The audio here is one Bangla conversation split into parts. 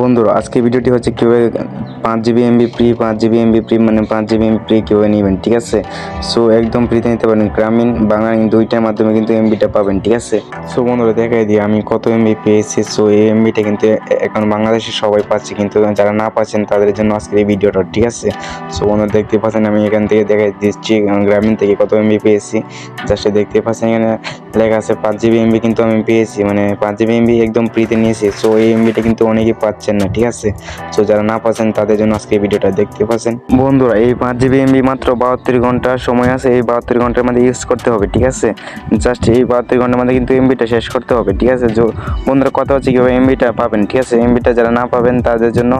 বন্ধুরা আজকে ভিডিওটি হচ্ছে কীভাবে 5 GB MB free 5 GB MB free মানে 5 GB এমবি ফ্রি কীভাবে নেবেন, ঠিক আছে। সো একদম ফ্রিতে নিতে পারেন, গ্রামীণ বাংলা দুইটার মাধ্যমে কিন্তু এমবিটা পাবেন, ঠিক আছে। সো বন্ধুরা দেখাই দিই আমি কত এমবি পেয়েছি। সো এই এমবিটা কিন্তু এখন বাংলাদেশে সবাই পাচ্ছে, কিন্তু যারা না পাচ্ছেন তাদের জন্য আজকের এই ভিডিওটা, ঠিক আছে। সো বন্ধুরা দেখতে পাচ্ছেন আমি এখান থেকে দেখাই দিচ্ছি গ্রামীণ থেকে কত এমবি পেয়েছি। জাস্ট দেখতে পাচ্ছেন এখানে লেখা আছে 5 GB এমবি কিন্তু আমি পেয়েছি, মানে 5 GB এমবি একদম ফ্রিতে নিয়েছি। সো এই এমবিটা কিন্তু অনেকেই পাচ্ছেন না, ঠিক আছে। সো যারা না পাচ্ছেন তাদের জন্য আজকে এই ভিডিওটা দেখতে পাচ্ছেন। বন্ধুরা এই 5 GB এমবি মাত্র 72 ঘন্টা সময় আছে, এই 72 ঘন্টার মধ্যে ইউজ করতে হবে, ঠিক আছে। জাস্ট এই 72 ঘন্টার মধ্যে কিন্তু এমবিটা শেষ করতে হবে, ঠিক আছে। বন্ধুরা কথা হচ্ছে কীভাবে এমবিটা পাবেন, ঠিক আছে। এমবিটা যারা না পাবেন তাদের জন্য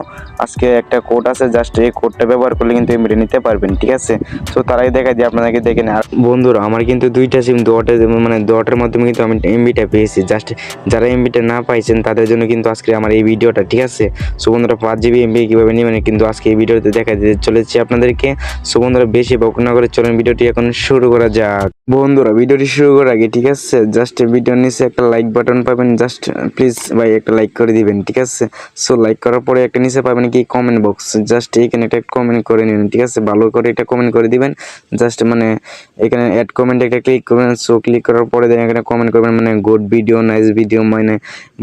আজকে একটা কোড আছে, জাস্ট এই কোডটা ব্যবহার করলে কিন্তু এমবিটা নিতে পারবেন, ঠিক আছে। সো তারাই দেখাই দিয়ে আপনাদেরকে দেখে নেন। আর বন্ধুরা আমার কিন্তু দুইটা সিম, দোয়াটের মাধ্যমে কিন্তু আমি এমবিটা পেয়েছি। জাস্ট যারা এমবিটা না পাইছেন তাদের জন্য কিন্তু আজকে আমার এই ভিডিওটা, ঠিক আছে। সো বন্ধুরা 5 GB এমবি কীভাবে নেবেন কিন্তু আজকে এই ভিডিওতে দেখা দিতে চলেছি আপনাদেরকে। সো বন্ধুরা বেশি বক না করে চলেন ভিডিওটি এখন শুরু করা যাক। বন্ধুরা ভিডিওটি শুরু করার আগে, ঠিক আছে, জাস্ট ভিডিওর নিচে একটা লাইক বাটন পাবেন, জাস্ট প্লিজ ভাই একটা লাইক করে দিবেন, ঠিক আছে। সো লাইক করার পরে একটা নিচে পাবেন কি কমেন্ট বক্স, জাস্ট এখানে একটা কমেন্ট করে নিন, ঠিক আছে। ভালো করে একটা কমেন্ট করে দিবেন, জাস্ট এখানে অ্যাড কমেন্ট একটা ক্লিক করবেন। সো ক্লিক করার পরে এখানে কমেন্ট করবেন গুড ভিডিও, নাইস ভিডিও,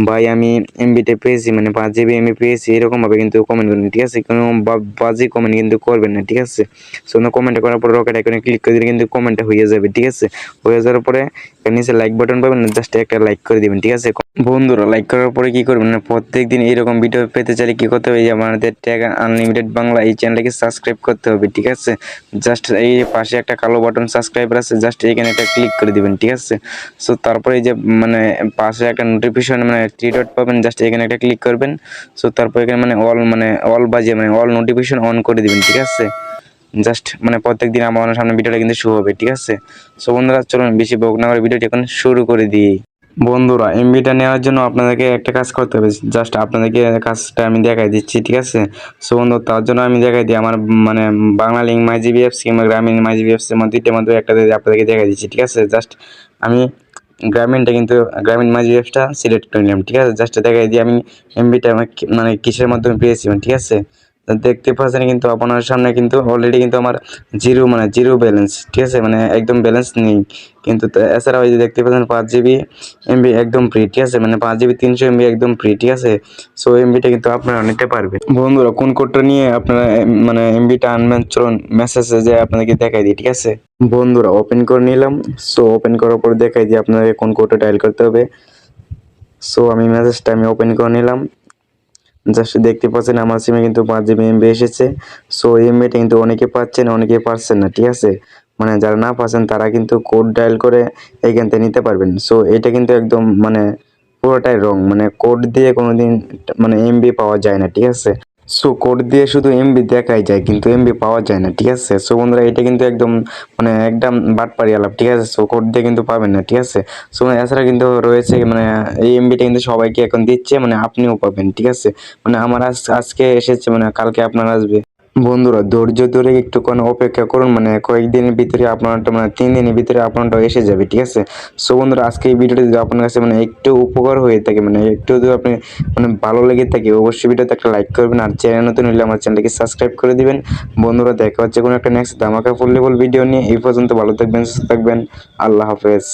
ভাই আমি এমবিটা পেয়েছি, 5 GB এমবি পেয়েছি, এরকমভাবে কিন্তু কমেন্ট করবেন, ঠিক আছে। কোনো বাজে কমেন্ট কিন্তু করবেন না, ঠিক আছে। সো কমেন্ট করার পরে রকেট আইকনে ক্লিক করে দিলে কিন্তু কমেন্টটা হয়ে যাবে, ঠিক আছে। হয়ে যাওয়ার পরে নিচে লাইক বাটন পাবেন, জাস্ট একটা লাইক করে দিবেন, ঠিক আছে। বন্ধুরা লাইক করার পরে কি করবেন প্রত্যেক দিন এইরকম ভিডিও পেতে চাইলে কি করতে হবে, যে আমাদের ট্যাগ আনলিমিটেড বাংলা এই চ্যানেলটাকে সাবস্ক্রাইব করতে হবে, ঠিক আছে। জাস্ট এই পাশে একটা কালো বাটন সাবস্ক্রাইবার আছে, জাস্ট এইখানে একটা ক্লিক করে দিবেন, ঠিক আছে। সো তারপরে এই যে পাশে একটা নোটিফিকেশন থ্রি ডট পাবেন, জাস্ট এখানে একটা ক্লিক করবেন। সো তারপর এখানে অল বাজিয়ে অল নোটিফিকেশন অন করে দিবেন, ঠিক আছে। জাস্ট প্রত্যেক দিন আমার সামনে ভিডিওটা কিন্তু শো হবে, ঠিক আছে। সো বন্ধুরা চলুন বেশি বক না করে ভিডিওটি এখন শুরু করে দিই। বন্ধুরা এমবিটা নেওয়ার জন্য আপনাদেরকে একটা কাজ করতে হবে, জাস্ট আপনাদেরকে কাজটা আমি দেখাই দিচ্ছি, ঠিক আছে। সো বন্ধু তার জন্য আমি দেখাই দিই আমার বাংলা লিঙ্ক মাই জিবি অ্যাপস কিংবা গ্রামীণ মাই জিবি অ্যাপসের মধ্যে দুইটার মধ্যে একটা আপনাদেরকে দেখাই দিচ্ছি, ঠিক আছে। জাস্ট আমি গ্রামীণ মাই জিবি অ্যাপসটা সিলেক্ট করে নিলাম, ঠিক আছে। জাস্ট দেখাই দিই আমি এমবিটা কিসের মাধ্যমে পেয়েছি, ঠিক আছে। দেখতে পাচ্ছেন কিন্তু আপনার সামনে কিন্তু অলরেডি কিন্তু আমার জিরো ব্যালেন্স, ঠিক আছে, একদম ব্যালেন্স নেই কিন্তু। এছাড়া ওই যে দেখতে পাচ্ছেন 5 GB এমবি একদম ফ্রি, ঠিক আছে, 5 GB 300 MB একদম ফ্রি, ঠিক আছে। সো এমবিটা কিন্তু আপনারা নিতে পারবেন। বন্ধুরা কোন কোডটা নিয়ে আপনারা এমবিটা আনবেন চলুন মেসেজে যে আপনাদেরকে দেখাই দিই, ঠিক আছে। বন্ধুরা ওপেন করে নিলাম। সো ওপেন করার পর দেখাই দিই আপনাদের কোন কোডটা ডায়াল করতে হবে। সো আমি মেসেজটা ওপেন করে নিলাম। জাস্ট দেখতে পাচ্ছেন আমার সিমে কিন্তু 5 GB এমবি এসেছে। সো এমবিটা কিন্তু অনেকে পাচ্ছেন, অনেকে পারছেন না, ঠিক আছে। যারা না পাচ্ছেন তারা কিন্তু কোড ডায়াল করে এইখান থেকে নিতে পারবেন। সো এটা কিন্তু একদম পুরোটাই রং, কোড দিয়ে কোনোদিন এমবি পাওয়া যায় না, ঠিক আছে। সো কোড দিয়ে শুধু এমবি দেখাই যায় কিন্তু এমবি পাওয়া যায় না, ঠিক আছে। সো বন্ধুরা এটা কিন্তু একদম একদম বাটপারি আলাপ, ঠিক আছে। সো কোড দিয়ে কিন্তু পাবেন না, ঠিক আছে। সো এছাড়া কিন্তু রয়েছে এই এমবিটা কিন্তু সবাইকে এখন দিচ্ছে, আপনিও পাবেন, ঠিক আছে। আমার আজকে এসেছে, কালকে আপনার আসবে। বন্ধুরা ধৈর্য ধরে একটুক্ষণ অপেক্ষা করুন, কয়েকদিনের ভিতরে আপনারটা 3 দিনের ভিতরে আপনারটা এসে যাবে, ঠিক আছে। সো বন্ধুরা আজকে এই ভিডিওটি যদি আপনার কাছে একটু উপকার হয়ে থাকে, একটু যদি আপনি ভালো লেগে থাকে অবশ্যই ভিডিওতে একটা লাইক করবেন, আর চ্যানেল নতুন হলে আমার চ্যানেলকে সাবস্ক্রাইব করে দিবেন। বন্ধুরা দেখা হচ্ছে কোনো একটা নেক্সট ধামাকা ফুল লেভেল ভিডিও নিয়ে। এই পর্যন্ত ভালো থাকবেন, সুস্থ থাকবেন, আল্লাহ হাফেজ।